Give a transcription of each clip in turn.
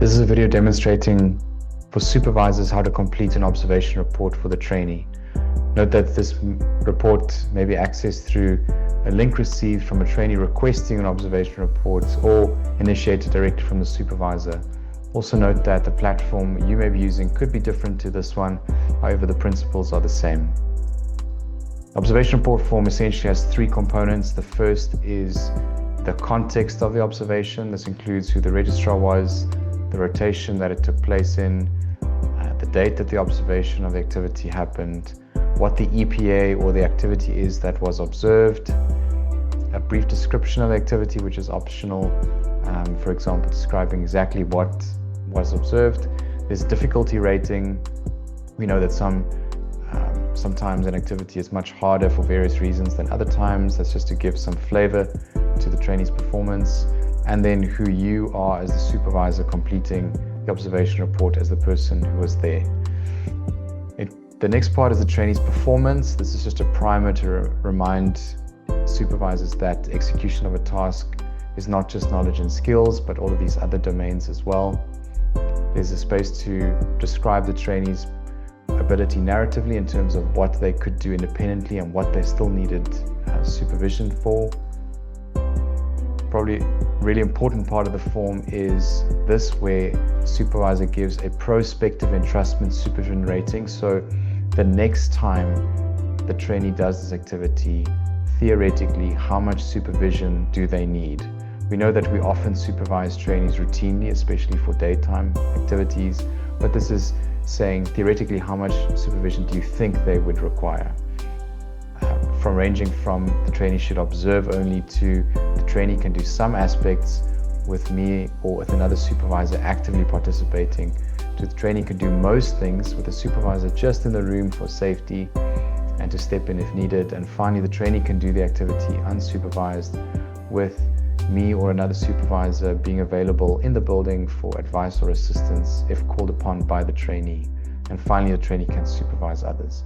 This is a video demonstrating for supervisors how to complete an observation report for the trainee. Note that this report may be accessed through a link received from a trainee requesting an observation report or initiated directly from the supervisor. Also note that the platform you may be using could be different to this one, however the principles are the same. The observation report form essentially has three components. The first is the context of the observation. This includes who the registrar was, the rotation that it took place in, the date that the observation of the activity happened, what the EPA or the activity is that was observed, a brief description of the activity which is optional, for example describing exactly what was observed. There's a difficulty rating. We know that sometimes an activity is much harder for various reasons than other times. That's just to give some flavor to the trainee's performance. And then who you are as the supervisor completing the observation report as the person who was there. The next part is the trainee's performance. This is just a primer to remind supervisors that execution of a task is not just knowledge and skills, but all of these other domains as well. There's a space to describe the trainee's ability narratively in terms of what they could do independently and what they still needed supervision for. Probably really important part of the form is this, where supervisor gives a prospective entrustment supervision rating. So the next time the trainee does this activity, theoretically, how much supervision do they need? We know that we often supervise trainees routinely, especially for daytime activities, but this is saying theoretically how much supervision do you think they would require? Ranging from the trainee should observe only to the trainee can do some aspects with me or with another supervisor actively participating, to the trainee can do most things with the supervisor just in the room for safety and to step in if needed. And finally, the trainee can do the activity unsupervised with me or another supervisor being available in the building for advice or assistance if called upon by the trainee. And finally, the trainee can supervise others.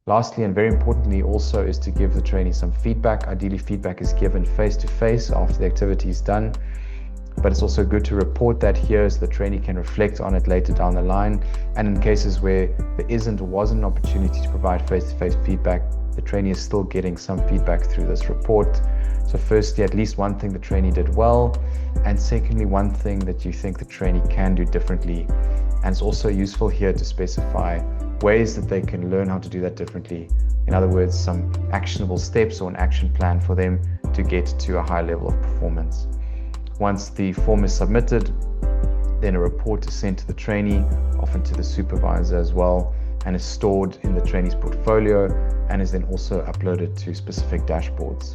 Lastly, and very importantly also, is to give the trainee some feedback. Ideally, feedback is given face-to-face after the activity is done, but it's also good to report that here so the trainee can reflect on it later down the line. And in cases where there isn't or wasn't an opportunity to provide face-to-face feedback, the trainee is still getting some feedback through this report. So firstly, at least one thing the trainee did well, and secondly, one thing that you think the trainee can do differently. And it's also useful here to specify ways that they can learn how to do that differently. In other words, some actionable steps or an action plan for them to get to a high level of performance. Once the form is submitted, then a report is sent to the trainee, often to the supervisor as well, and is stored in the trainee's portfolio and is then also uploaded to specific dashboards.